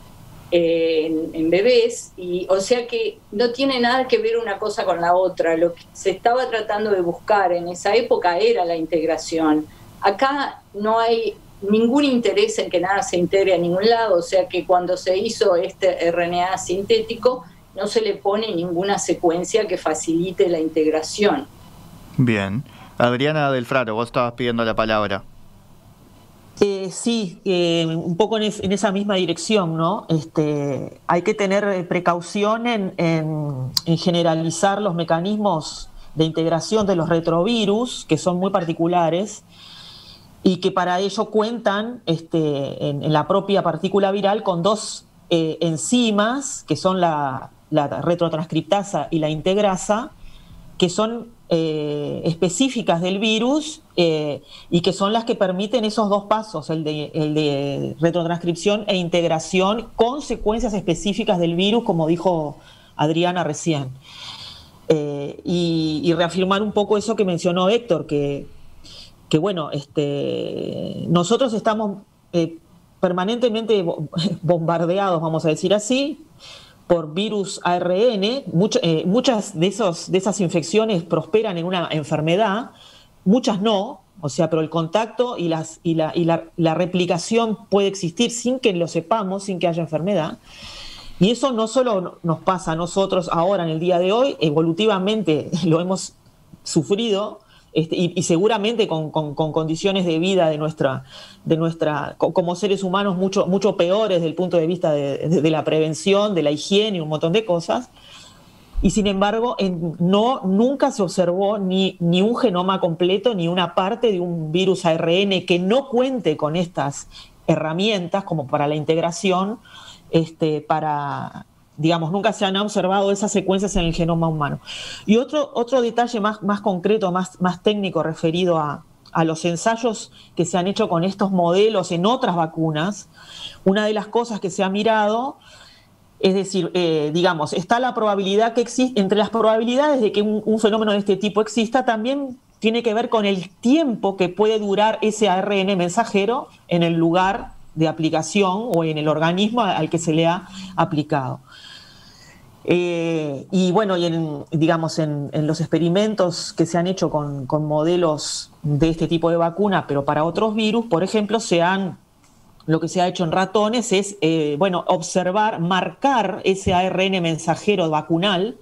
en bebés, y o sea que no tiene nada que ver una cosa con la otra. Lo que se estaba tratando de buscar en esa época era la integración. Acá no hay ningún interés en que nada se integre a ningún lado, o sea que cuando se hizo este RNA sintético no se le pone ninguna secuencia que facilite la integración. Bien. Adriana del Fraro, vos estabas pidiendo la palabra. Sí, un poco en esa misma dirección, ¿no? Hay que tener precaución en generalizar los mecanismos de integración de los retrovirus, que son muy particulares, y que para ello cuentan en la propia partícula viral con dos enzimas, que son la retrotranscriptasa y la integrasa, que son específicas del virus y que son las que permiten esos dos pasos, el de retrotranscripción e integración, con secuencias específicas del virus, como dijo Adriana recién. Y reafirmar un poco eso que mencionó Héctor, que bueno, nosotros estamos permanentemente bombardeados, vamos a decir así, por virus ARN. Muchas de esas infecciones prosperan en una enfermedad, muchas no, o sea, pero el contacto y la replicación puede existir sin que lo sepamos, sin que haya enfermedad. Y eso no solo nos pasa a nosotros ahora en el día de hoy, evolutivamente lo hemos sufrido, y seguramente con condiciones de vida de nuestra como seres humanos mucho peores desde el punto de vista de la prevención, de la higiene y un montón de cosas. Y sin embargo, nunca se observó ni un genoma completo, ni una parte de un virus ARN que no cuente con estas herramientas como para la integración, digamos, nunca se han observado esas secuencias en el genoma humano. Y otro detalle más concreto, más técnico, referido a los ensayos que se han hecho con estos modelos en otras vacunas. Una de las cosas que se ha mirado, es decir, digamos, está la probabilidad que existe, entre las probabilidades de que un fenómeno de este tipo exista, también tiene que ver con el tiempo que puede durar ese ARN mensajero en el lugar de aplicación o en el organismo al que se le ha aplicado. Y bueno, digamos, en los experimentos que se han hecho con modelos de este tipo de vacuna, pero para otros virus, por ejemplo, lo que se ha hecho en ratones es observar, marcar ese ARN mensajero vacunal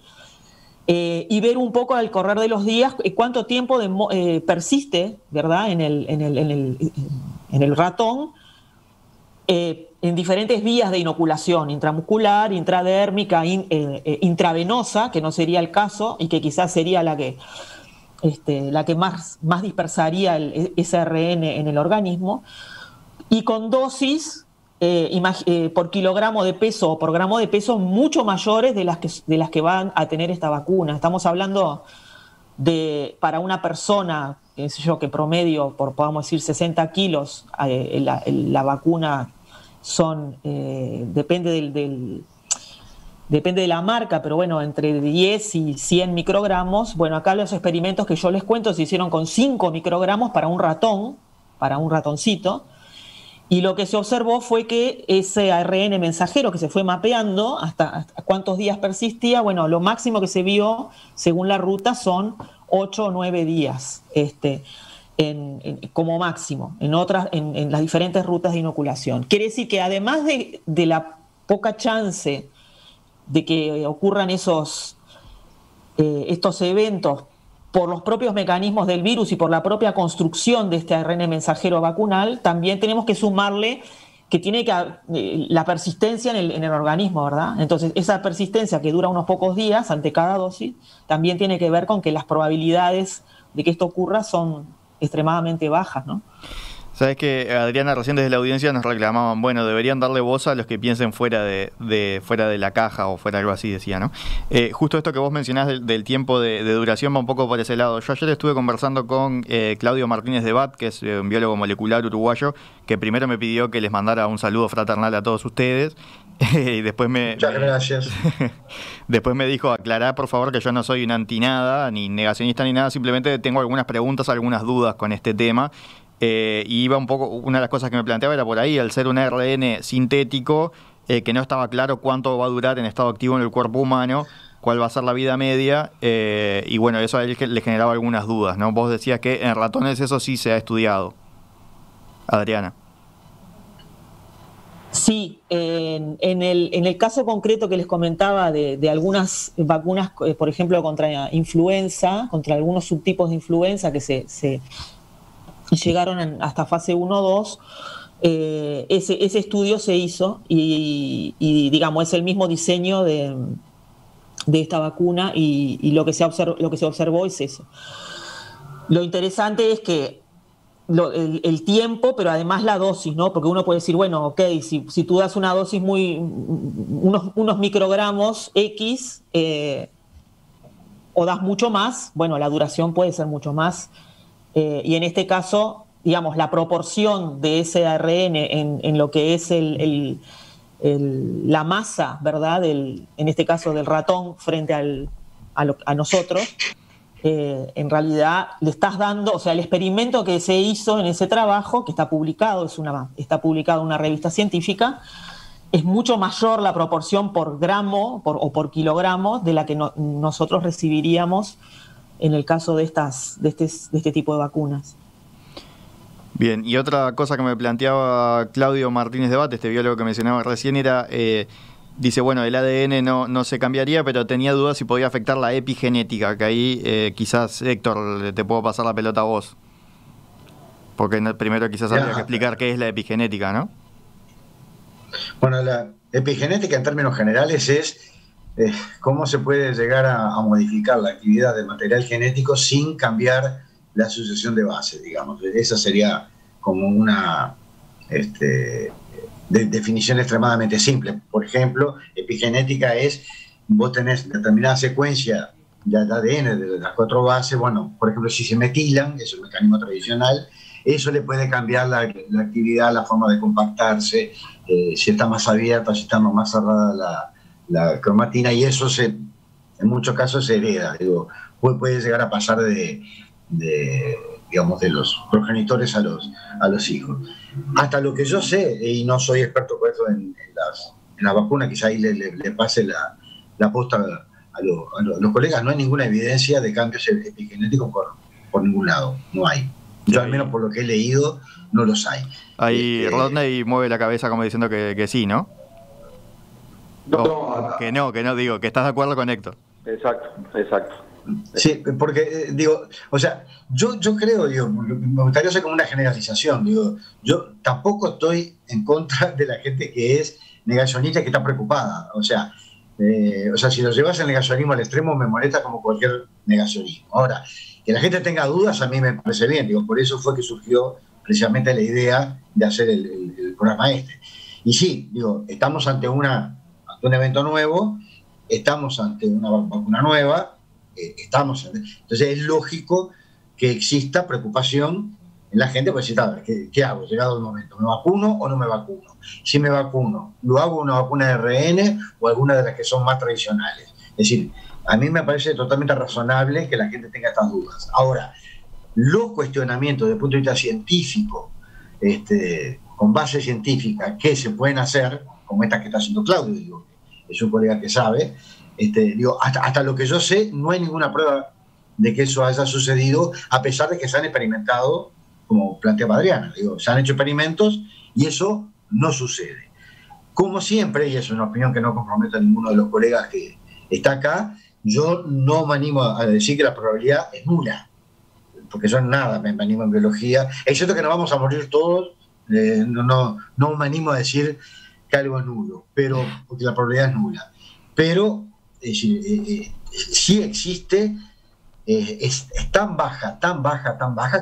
y ver un poco al correr de los días cuánto tiempo persiste, ¿verdad?, en el ratón, en diferentes vías de inoculación, intramuscular, intradérmica, intravenosa, que no sería el caso y que quizás sería la que más dispersaría ese ARN en el organismo, y con dosis por kilogramo de peso o por gramo de peso mucho mayores de las que van a tener esta vacuna. Estamos hablando para una persona, qué sé yo, que promedio, podamos decir 60 kilos, la vacuna depende de la marca, pero bueno, entre 10 y 100 microgramos. Bueno, acá los experimentos que yo les cuento se hicieron con 5 microgramos para un ratoncito, y lo que se observó fue que ese ARN mensajero que se fue mapeando hasta cuántos días persistía, bueno, lo máximo que se vio, según la ruta, son 8 o 9 días, como máximo, en las diferentes rutas de inoculación. Quiere decir que además de la poca chance de que ocurran estos eventos por los propios mecanismos del virus y por la propia construcción de este ARN mensajero vacunal, también tenemos que sumarle que tiene la persistencia en el organismo, ¿verdad? Entonces, esa persistencia que dura unos pocos días ante cada dosis, también tiene que ver con que las probabilidades de que esto ocurra son extremadamente bajas, ¿no? Sabes que, Adriana, recién desde la audiencia nos reclamaban, bueno, deberían darle voz a los que piensen fuera de la caja o fuera algo así, decía, ¿no? Justo esto que vos mencionás del tiempo de duración va un poco por ese lado. Yo ayer estuve conversando con Claudio Martínez de Bat, que es un biólogo molecular uruguayo, que primero me pidió que les mandara un saludo fraternal a todos ustedes, y después Muchas gracias. Después me dijo, aclará por favor que yo no soy un antinada, ni negacionista ni nada, simplemente tengo algunas preguntas, algunas dudas con este tema. Y iba un poco, una de las cosas que me planteaba era por ahí, al ser un ARN sintético, que no estaba claro cuánto va a durar en estado activo en el cuerpo humano, cuál va a ser la vida media, y bueno, eso a él le generaba algunas dudas, ¿no? Vos decías que en ratones eso sí se ha estudiado. Adriana. Sí, en el caso concreto que les comentaba de algunas vacunas, por ejemplo, contra influenza, contra algunos subtipos de influenza que se llegaron hasta fase 1 o 2, ese estudio se hizo y digamos, es el mismo diseño de esta vacuna y lo que se observó es eso. Lo interesante es que el tiempo, pero además la dosis, ¿no? Porque uno puede decir, bueno, ok, si tú das una dosis unos microgramos X, o das mucho más, bueno, la duración puede ser mucho más. Y en este caso, digamos, la proporción de ese ARN en lo que es la masa, ¿verdad?, en este caso del ratón frente a nosotros, en realidad le estás dando, o sea, el experimento que se hizo en ese trabajo, que está publicado, está publicado en una revista científica, es mucho mayor la proporción por gramo o por kilogramo de la que nosotros recibiríamos en el caso de este tipo de vacunas. Bien, y otra cosa que me planteaba Claudio Martínez de Bat, este biólogo que mencionaba recién, era, dice, bueno, el ADN no se cambiaría, pero tenía dudas si podía afectar la epigenética, que ahí quizás, Héctor, te puedo pasar la pelota a vos. Porque primero quizás habría que explicar qué es la epigenética, ¿no? Bueno, la epigenética en términos generales es cómo se puede llegar a modificar la actividad del material genético sin cambiar la sucesión de bases, digamos. Esa sería como una definición extremadamente simple. Por ejemplo, epigenética es, vos tenés determinada secuencia de ADN de las 4 bases, bueno, por ejemplo, si se metilan, es el mecanismo tradicional, eso le puede cambiar la actividad, la forma de compactarse, si está más abierta, si está más cerrada la cromatina, y eso en muchos casos se hereda. Digo, puede llegar a pasar digamos, de los progenitores a los hijos. Hasta lo que yo sé, y no soy experto por eso en las vacunas, quizá ahí le pase la posta a los colegas, no hay ninguna evidencia de cambios epigenéticos por ningún lado, no hay. Yo al menos por lo que he leído, no los hay. Ahí Rodney mueve la cabeza como diciendo que sí, ¿no? No, que no, digo, que estás de acuerdo con Héctor. Exacto. Sí, porque digo, o sea, yo creo, digo, me gustaría hacer como una generalización, digo, yo tampoco estoy en contra de la gente que es negacionista y que está preocupada, o sea, si lo llevas el negacionismo al extremo me molesta como cualquier negacionismo. Ahora, que la gente tenga dudas a mí me parece bien, digo, por eso fue que surgió precisamente la idea de hacer el programa este. Y sí, digo, estamos ante un evento nuevo, estamos ante una vacuna nueva, entonces es lógico que exista preocupación en la gente, pues ¿qué hago? Llegado el momento, ¿me vacuno o no me vacuno? Si me vacuno, ¿lo hago una vacuna de ARN o alguna de las que son más tradicionales? Es decir, a mí me parece totalmente razonable que la gente tenga estas dudas. Ahora, los cuestionamientos desde el punto de vista científico, con base científica, que se pueden hacer, como estas que está haciendo Claudio, digo, es un colega que sabe, digo, hasta lo que yo sé, no hay ninguna prueba de que eso haya sucedido, a pesar de que se han experimentado, como planteaba Adriana, digo, se han hecho experimentos y eso no sucede. Como siempre, y es una opinión que no compromete a ninguno de los colegas que está acá, yo no me animo a decir que la probabilidad es nula, porque yo nada me animo en biología, es cierto que nos vamos a morir todos, no me animo a decir que algo es nulo, pero porque la probabilidad es nula, pero sí existe, es tan baja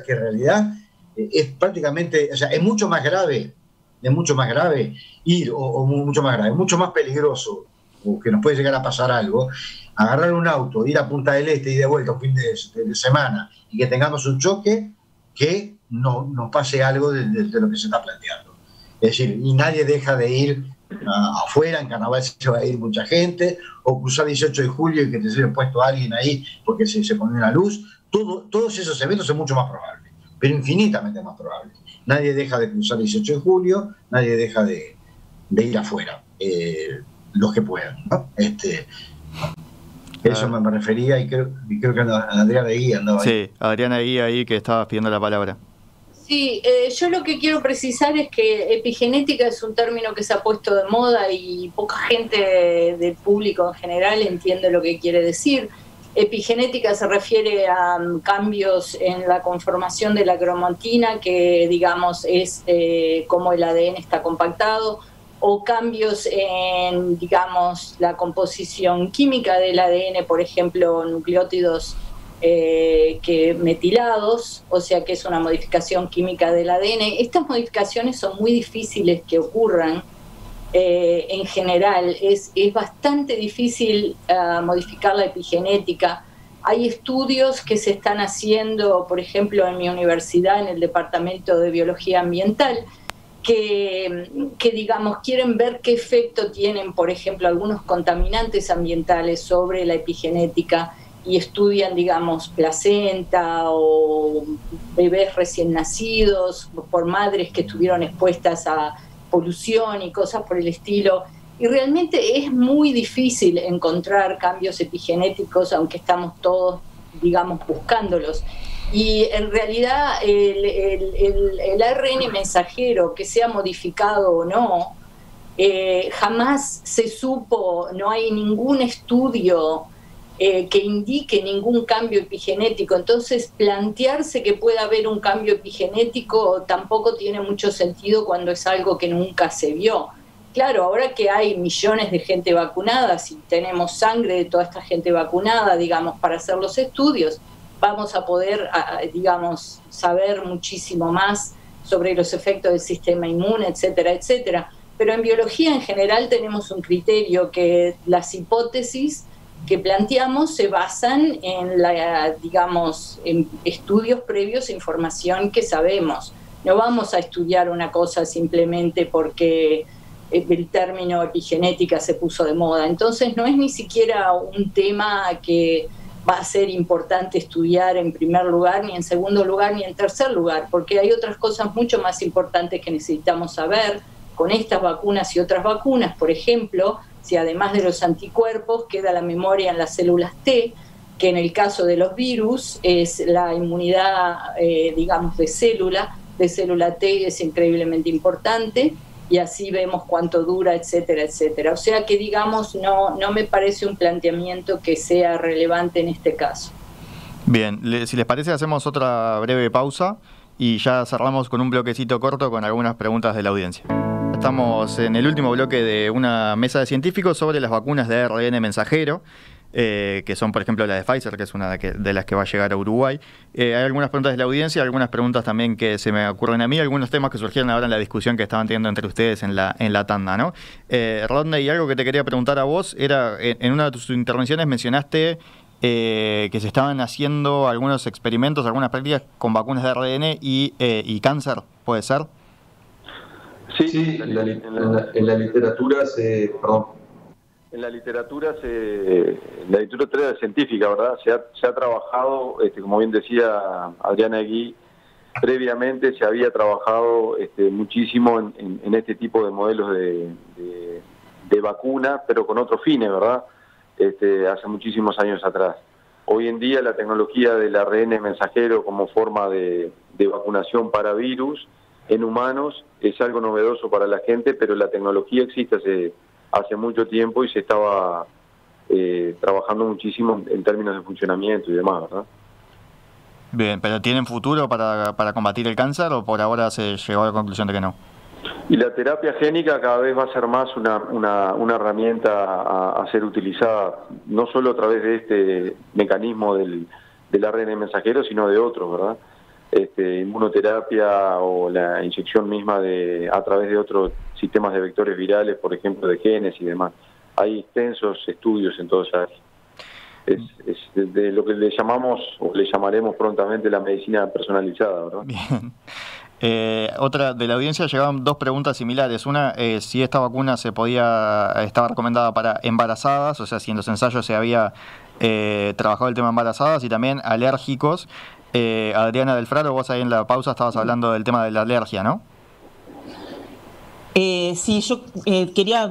que en realidad es prácticamente, o sea, es mucho más grave mucho más peligroso, o que nos puede llegar a pasar algo, agarrar un auto, ir a Punta del Este y de vuelta un fin de semana y que tengamos un choque, que no nos pase algo de lo que se está planteando. Es decir, y nadie deja de ir afuera, en Carnaval se va a ir mucha gente, o cruzar 18 de julio y que te se haya puesto alguien ahí porque se pone una luz. Todos esos eventos son mucho más probables, pero infinitamente más probables. Nadie deja de cruzar 18 de julio, nadie deja de ir afuera, los que puedan, ¿no? Eso me refería, y creo que Adriana Egui andaba ahí. Sí, Adriana Egui ahí, que estaba pidiendo la palabra. Sí, yo lo que quiero precisar es que epigenética es un término que se ha puesto de moda y poca gente del público en general entiende lo que quiere decir. Epigenética se refiere a cambios en la conformación de la cromatina, que digamos es cómo el ADN está compactado, o cambios en, digamos, la composición química del ADN, por ejemplo, nucleótidos metilados, o sea que es una modificación química del ADN. Estas modificaciones son muy difíciles que ocurran. En general es bastante difícil modificar la epigenética. Hay estudios que se están haciendo, por ejemplo, en mi universidad, en el Departamento de Biología Ambiental, que digamos, quieren ver qué efecto tienen, por ejemplo, algunos contaminantes ambientales sobre la epigenética, y estudian, digamos, placenta o bebés recién nacidos por madres que estuvieron expuestas a polución y cosas por el estilo, y realmente es muy difícil encontrar cambios epigenéticos, aunque estamos todos, digamos, buscándolos. Y en realidad el ARN mensajero, que sea modificado o no, jamás se supo, no hay ningún estudio que indique ningún cambio epigenético. Entonces, plantearse que pueda haber un cambio epigenético tampoco tiene mucho sentido cuando es algo que nunca se vio. Claro, ahora que hay millones de gente vacunada, si tenemos sangre de toda esta gente vacunada, digamos, para hacer los estudios, vamos a poder, digamos, saber muchísimo más sobre los efectos del sistema inmune, etcétera, etcétera. Pero en biología en general tenemos un criterio que las hipótesis que planteamos se basan en digamos, en estudios previos, información que sabemos. No vamos a estudiar una cosa simplemente porque el término epigenética se puso de moda. Entonces no es ni siquiera un tema que va a ser importante estudiar en primer lugar, ni en segundo lugar, ni en tercer lugar, porque hay otras cosas mucho más importantes que necesitamos saber con estas vacunas y otras vacunas. Por ejemplo, si además de los anticuerpos queda la memoria en las células T, que en el caso de los virus es la inmunidad, digamos, de célula T, es increíblemente importante. y así vemos cuánto dura, etcétera, etcétera. O sea que, digamos, no me parece un planteamiento que sea relevante en este caso. Bien, si les parece hacemos otra breve pausa y ya cerramos con un bloquecito corto con algunas preguntas de la audiencia. Estamos en el último bloque de una mesa de científicos sobre las vacunas de ARN mensajero, que son, por ejemplo, la de Pfizer, que es una de las que va a llegar a Uruguay. Hay algunas preguntas de la audiencia, algunas preguntas también que se me ocurren a mí, algunos temas que surgieron ahora en la discusión que estaban teniendo entre ustedes en la tanda, ¿no? Rodney, algo que te quería preguntar a vos era, en una de tus intervenciones mencionaste que se estaban haciendo algunos experimentos, algunas prácticas con vacunas de ARN y cáncer, ¿puede ser? Sí, en la literatura En la literatura científica, ¿verdad? Se ha trabajado, como bien decía Adriana Egui, previamente se había trabajado muchísimo en este tipo de modelos de vacuna, pero con otros fines, ¿verdad? Hace muchísimos años atrás. Hoy en día la tecnología del ARN mensajero como forma de vacunación para virus en humanos es algo novedoso para la gente, pero la tecnología existe hace mucho tiempo y se estaba trabajando muchísimo en términos de funcionamiento y demás, ¿verdad? Bien, ¿pero tienen futuro para combatir el cáncer o por ahora se llegó a la conclusión de que no? Y la terapia génica cada vez va a ser más una herramienta a ser utilizada, no solo a través de este mecanismo del ARN mensajero, sino de otros, ¿verdad? Inmunoterapia o la inyección misma a través de otros sistemas de vectores virales, por ejemplo, de genes y demás. Hay extensos estudios en toda esa área. Es de lo que le llamamos, o le llamaremos prontamente, la medicina personalizada, ¿verdad? Bien. Otra de la audiencia llegaban dos preguntas similares. Una, si esta vacuna estaba recomendada para embarazadas, o sea, si en los ensayos se había trabajado el tema embarazadas, y también alérgicos. Adriana del Fraro, vos ahí en la pausa estabas hablando del tema de la alergia, ¿no? Sí, yo quería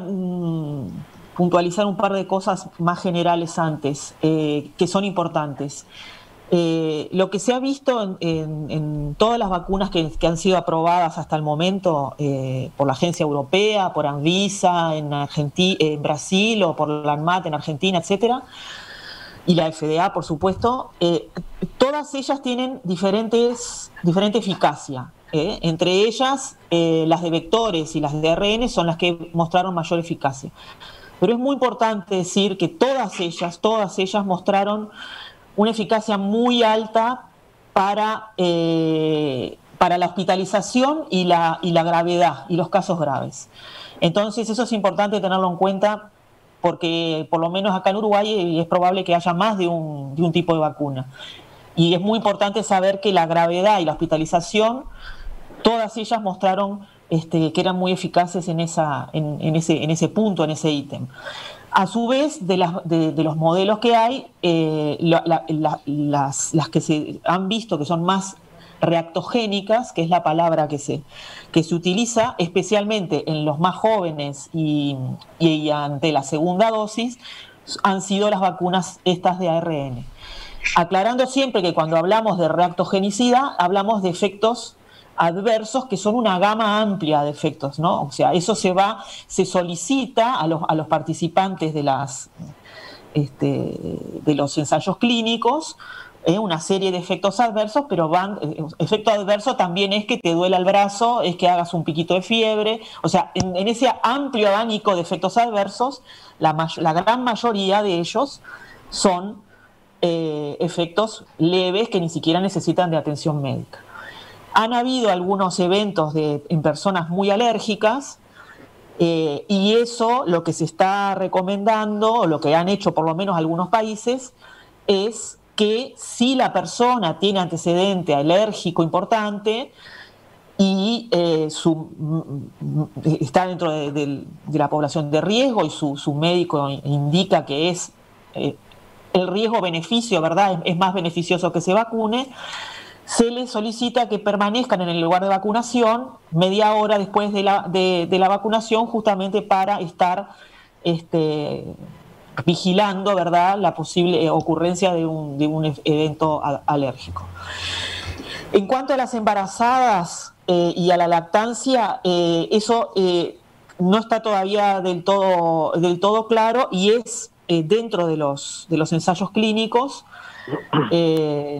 puntualizar un par de cosas más generales antes, que son importantes. Lo que se ha visto en todas las vacunas que han sido aprobadas hasta el momento por la Agencia Europea, por Anvisa en Brasil o por la ANMAT en Argentina, etcétera, y la FDA, por supuesto, todas ellas tienen diferente eficacia. Entre ellas, las de vectores y las de ARN son las que mostraron mayor eficacia. Pero es muy importante decir que todas ellas mostraron una eficacia muy alta para la hospitalización y la gravedad y los casos graves. Entonces eso es importante tenerlo en cuenta porque por lo menos acá en Uruguay es probable que haya más de un tipo de vacuna. Y es muy importante saber que la gravedad y la hospitalización, todas ellas mostraron que eran muy eficaces en ese punto, en ese ítem. A su vez, de los modelos que hay, las que se han visto que son más reactogénicas, que es la palabra que se utiliza especialmente en los más jóvenes y ante la segunda dosis, han sido las vacunas estas de ARN. Aclarando siempre que cuando hablamos de reactogenicidad, hablamos de efectos adversos que son una gama amplia de efectos, ¿no? O sea, eso se solicita a los participantes de los ensayos clínicos, una serie de efectos adversos, pero efecto adverso también es que te duela el brazo, es que hagas un piquito de fiebre, o sea, en ese amplio abanico de efectos adversos, la gran mayoría de ellos son efectos leves que ni siquiera necesitan de atención médica. Han habido algunos eventos en personas muy alérgicas y eso lo que se está recomendando, o lo que han hecho por lo menos algunos países, es que si la persona tiene antecedente alérgico importante y está dentro de la población de riesgo y su médico indica que es el riesgo-beneficio, ¿verdad? Es más beneficioso que se vacune, se les solicita que permanezcan en el lugar de vacunación media hora después de la vacunación, justamente para estar vigilando, ¿verdad?, la posible ocurrencia de un evento alérgico. En cuanto a las embarazadas y a la lactancia, eso no está todavía del todo claro y es dentro de los ensayos clínicos.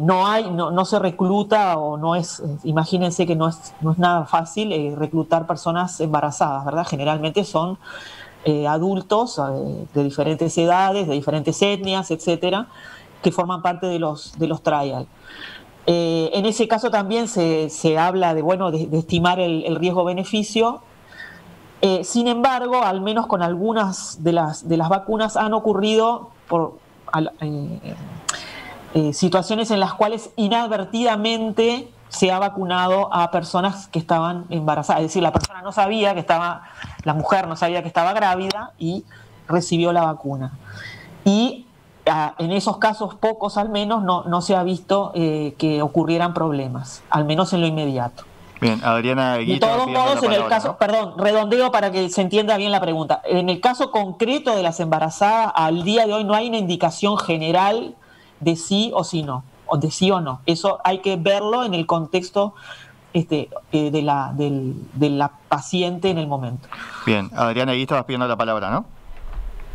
No se recluta o no es, imagínense que no es nada fácil reclutar personas embarazadas, ¿verdad? Generalmente son adultos de diferentes edades, de diferentes etnias, etcétera, que forman parte de los trials. En ese caso también se habla de estimar el riesgo-beneficio. Sin embargo, al menos con algunas de las vacunas han ocurrido situaciones en las cuales inadvertidamente se ha vacunado a personas que estaban embarazadas. Es decir, la mujer no sabía que estaba grávida y recibió la vacuna. Y en esos casos, pocos al menos, no se ha visto que ocurrieran problemas, al menos en lo inmediato. Bien, Adriana Egui. De todos modos, en el caso, perdón, redondeo para que se entienda bien la pregunta. En el caso concreto de las embarazadas, al día de hoy no hay una indicación general de sí o sí no, o de sí o no. Eso hay que verlo en el contexto de la paciente en el momento. Bien, Adriana Egui, estabas pidiendo la palabra, ¿no?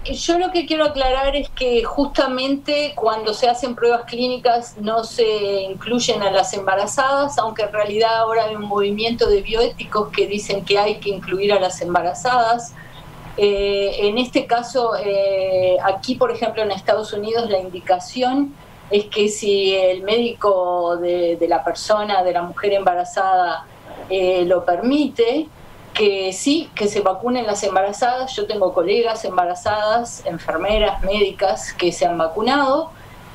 Yo lo que quiero aclarar es que justamente cuando se hacen pruebas clínicas no se incluyen a las embarazadas, aunque en realidad ahora hay un movimiento de bioéticos que dicen que hay que incluir a las embarazadas. En este caso, aquí por ejemplo en Estados Unidos la indicación es que si el médico de la persona, de la mujer embarazada, lo permite, que sí, que se vacunen las embarazadas. Yo tengo colegas embarazadas, enfermeras, médicas que se han vacunado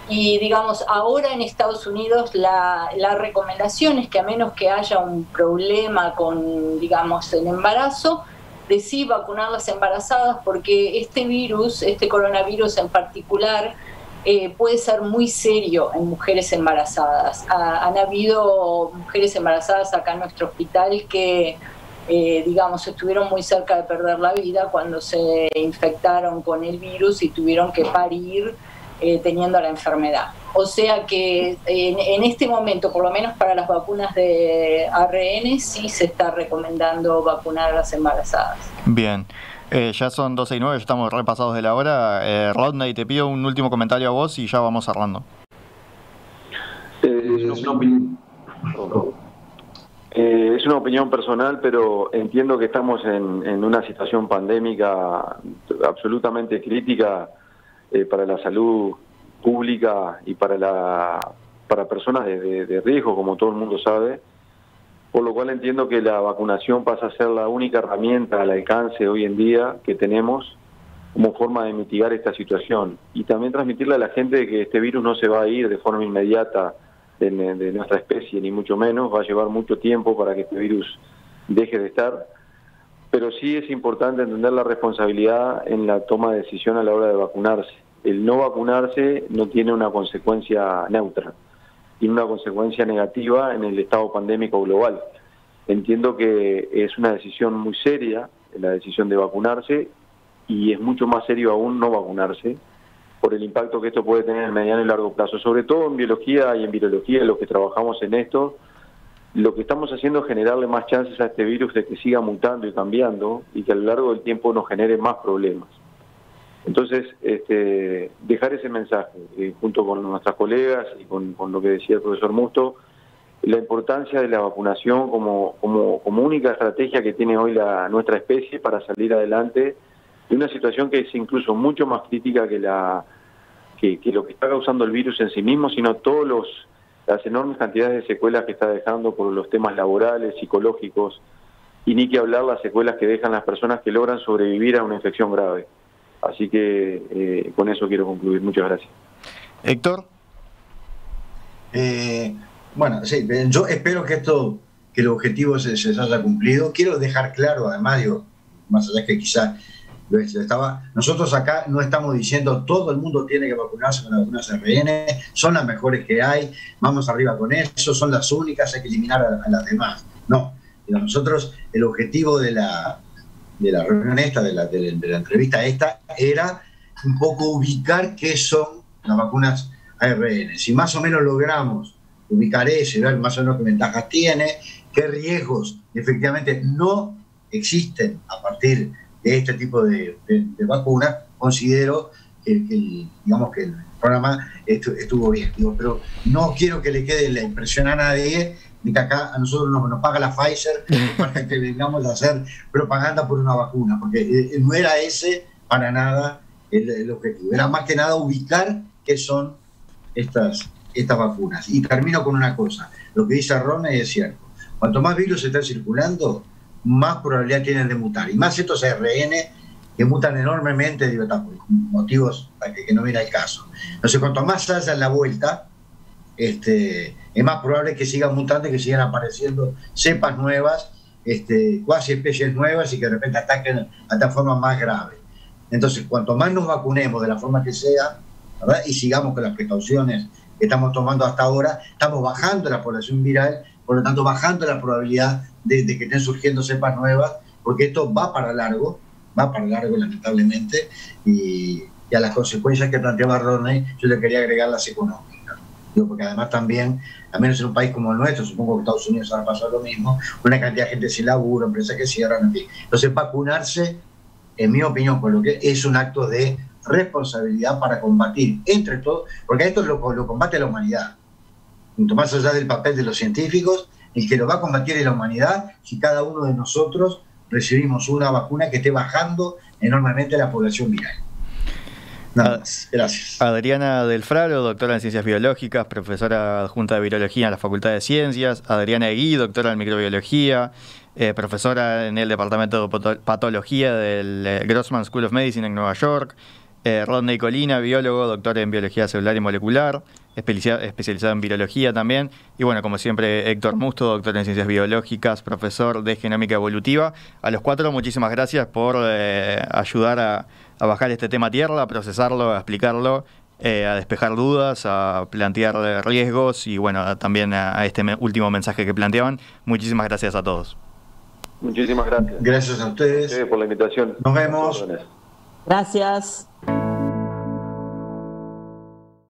y digamos ahora en Estados Unidos la recomendación es que a menos que haya un problema con digamos el embarazo, de sí vacunar las embarazadas porque este coronavirus en particular puede ser muy serio en mujeres embarazadas. Han habido mujeres embarazadas acá en nuestro hospital que digamos, estuvieron muy cerca de perder la vida cuando se infectaron con el virus y tuvieron que parir teniendo la enfermedad. O sea que en este momento, por lo menos para las vacunas de ARN, sí se está recomendando vacunar a las embarazadas. Bien. Ya son 12:09, ya estamos repasados de la hora. Rodney, te pido un último comentario a vos y ya vamos cerrando. Es una opinión personal, pero entiendo que estamos en una situación pandémica absolutamente crítica para la salud pública y para personas de riesgo, como todo el mundo sabe, por lo cual entiendo que la vacunación pasa a ser la única herramienta al alcance hoy en día que tenemos como forma de mitigar esta situación y también transmitirle a la gente que este virus no se va a ir de forma inmediata de nuestra especie, ni mucho menos. Va a llevar mucho tiempo para que este virus deje de estar, pero sí es importante entender la responsabilidad en la toma de decisión a la hora de vacunarse. El no vacunarse no tiene una consecuencia neutra, tiene una consecuencia negativa en el estado pandémico global. Entiendo que es una decisión muy seria, la decisión de vacunarse, y es mucho más serio aún no vacunarse, por el impacto que esto puede tener en mediano y largo plazo, sobre todo en biología y en virología, los que trabajamos en esto. Lo que estamos haciendo es generarle más chances a este virus de que siga mutando y cambiando y que a lo largo del tiempo nos genere más problemas. Entonces, dejar ese mensaje, junto con nuestras colegas y con lo que decía el profesor Musto, la importancia de la vacunación como única estrategia que tiene hoy nuestra especie para salir adelante de una situación que es incluso mucho más crítica que lo que está causando el virus en sí mismo, sino todas las enormes cantidades de secuelas que está dejando por los temas laborales, psicológicos, y ni que hablar las secuelas que dejan las personas que logran sobrevivir a una infección grave. Así que con eso quiero concluir. Muchas gracias. Héctor. Bueno, sí, yo espero que el objetivo se haya cumplido. Quiero dejar claro, además, digo, más allá que quizás nosotros acá no estamos diciendo todo el mundo tiene que vacunarse con las vacunas ARN, son las mejores que hay, vamos arriba con eso, son las únicas, hay que eliminar a las demás. No, nosotros el objetivo de la reunión esta, de la entrevista esta, era un poco ubicar qué son las vacunas ARN. Si más o menos logramos ubicar ese, ver más o menos qué ventajas tiene, qué riesgos efectivamente no existen a partir de este tipo de vacunas. Considero digamos que el programa estuvo bien, pero no quiero que le quede la impresión a nadie de que acá a nosotros nos paga la Pfizer para que vengamos a hacer propaganda por una vacuna, porque no era ese para nada el objetivo, era más que nada ubicar qué son estas vacunas. Y termino con una cosa, lo que dice Ronnie es cierto, cuanto más virus están circulando, más probabilidad tienen de mutar, y más estos ARN que mutan enormemente, digo, por motivos para que no viera el caso. Entonces, cuanto más haya en la vuelta, es más probable que sigan mutando y que sigan apareciendo cepas nuevas, cuasi especies nuevas y que de repente ataquen hasta formas más graves. Entonces, cuanto más nos vacunemos de la forma que sea, ¿verdad?, y sigamos con las precauciones que estamos tomando hasta ahora, estamos bajando la población viral, por lo tanto bajando la probabilidad de que estén surgiendo cepas nuevas, porque esto va para largo lamentablemente, y a las consecuencias que planteaba Rodney yo le quería agregar las económicas. Porque además también, al menos en un país como el nuestro, supongo que en Estados Unidos va a pasar lo mismo, una cantidad de gente sin laburo, empresas que cierran, en fin. Entonces vacunarse, en mi opinión, por lo que es un acto de responsabilidad para combatir entre todos, porque esto lo combate la humanidad. Mucho más allá del papel de los científicos, el que lo va a combatir es la humanidad si cada uno de nosotros recibimos una vacuna que esté bajando enormemente la población viral. Nada más. Gracias. Adriana Del Fraro, doctora en Ciencias Biológicas, profesora adjunta de Virología en la Facultad de Ciencias. Adriana Egui, doctora en Microbiología, profesora en el Departamento de Patología del Grossman School of Medicine en Nueva York. Rodney Colina, biólogo, doctor en Biología Celular y Molecular, especializado en Virología también. Y bueno, como siempre, Héctor Musto, doctor en Ciencias Biológicas, profesor de Genómica Evolutiva. A los cuatro, muchísimas gracias por ayudar a bajar este tema a tierra, a procesarlo, a explicarlo, a despejar dudas, a plantear riesgos y bueno, también a este último mensaje que planteaban. Muchísimas gracias a todos. Muchísimas gracias. Gracias a ustedes por la invitación. Nos vemos. Gracias.